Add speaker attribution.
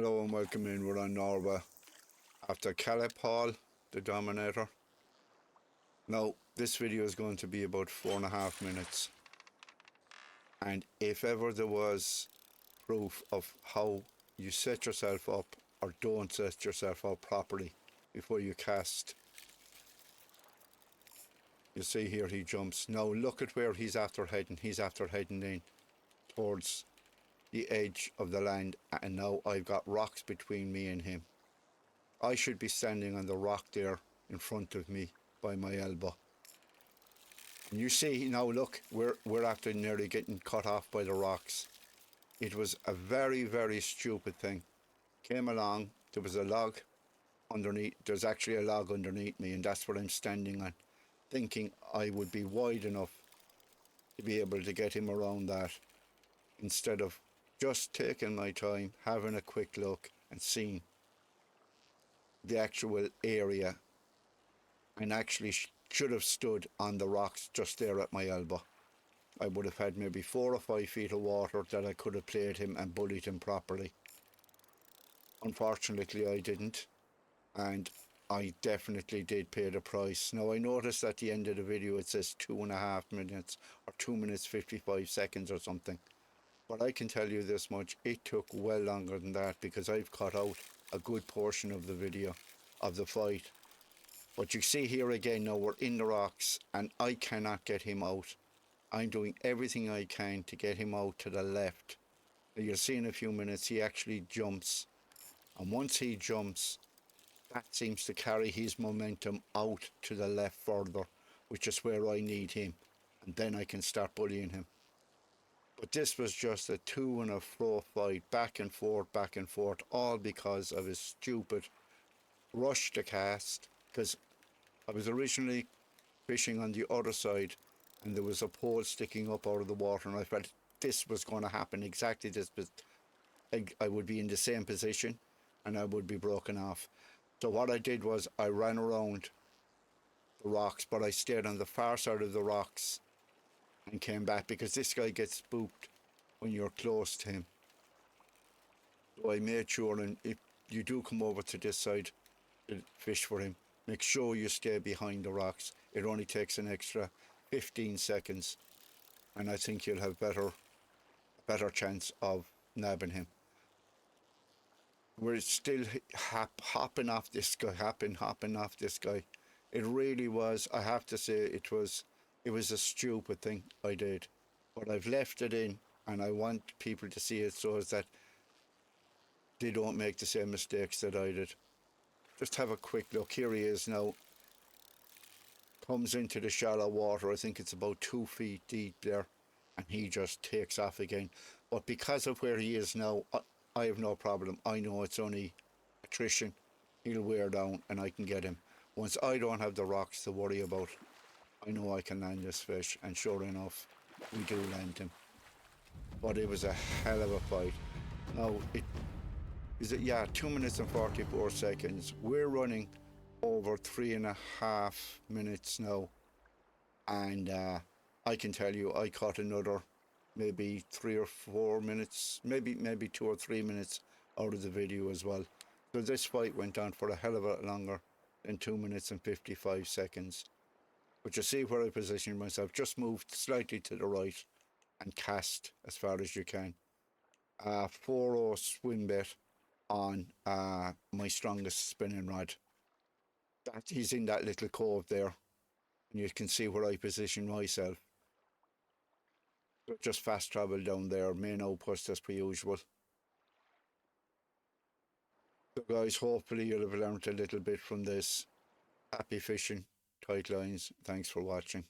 Speaker 1: Hello and welcome in. We're on Norway after Paul, the Dominator. Now, this video is going to be about 4.5 minutes. And if ever there was proof of how you set yourself up or don't set yourself up properly before you cast, you see here he jumps. Now look at where he's after heading. He's after heading in towards the edge of the land, and now I've got rocks between me and him. I should be standing on the rock there in front of me by my elbow. And you see now, look, we're after nearly getting cut off by the rocks. It was a very, very stupid thing. Came along, there was a log underneath, there's actually a log underneath me, and that's what I'm standing on, thinking I would be wide enough to be able to get him around that, instead of just taking my time, having a quick look and seeing the actual area, and actually should have stood on the rocks just there at my elbow. I would have had maybe 4 or 5 feet of water that I could have played him and bullied him properly. Unfortunately I didn't, and I definitely did pay the price. Now I noticed at the end of the video it says 2.5 minutes or 2 minutes 55 seconds or something. But I can tell you this much, it took well longer than that, because I've cut out a good portion of the video of the fight. But you see here again, now we're in the rocks and I cannot get him out. I'm doing everything I can to get him out to the left. You'll see in a few minutes he actually jumps. And once he jumps, that seems to carry his momentum out to the left further, which is where I need him. And then I can start bullying him. But this was just a to and fro fight, back and forth, all because of his stupid rush to cast. Because I was originally fishing on the other side and there was a pole sticking up out of the water, and I felt this was going to happen, exactly this, but I would be in the same position and I would be broken off. So what I did was I ran around the rocks, but I stayed on the far side of the rocks and came back, because this guy gets spooked when you're close to him. So I made sure, and if you do come over to this side to fish for him, make sure you stay behind the rocks. It only takes an extra 15 seconds and I think you'll have a better chance of nabbing him. We're still hopping off this guy, hopping off this guy. It really was, I have to say, it was a stupid thing I did, but I've left it in, and I want people to see it so as that they don't make the same mistakes that I did. Just have a quick look. Here he is now. Comes into the shallow water. I think it's about 2 feet deep there, and he just takes off again. But because of where he is now, I have no problem. I know it's only attrition. He'll wear down and I can get him. Once I don't have the rocks to worry about, I know I can land this fish, and sure enough, we do land him. But it was a hell of a fight. Now, yeah, 2 minutes and 44 seconds. We're running over 3.5 minutes now, and I can tell you I caught another maybe 3 or 4 minutes, maybe 2 or 3 minutes out of the video as well. So this fight went on for a hell of a lot longer than 2 minutes and 55 seconds. But you see where I positioned myself, just moved slightly to the right and cast as far as you can. 4-0 swim bait on my strongest spinning rod. He's in that little cove there, and you can see where I position myself. So just fast travel down there, main outpost as per usual. So guys, hopefully you'll have learned a little bit from this. Happy fishing, tight lines, thanks for watching.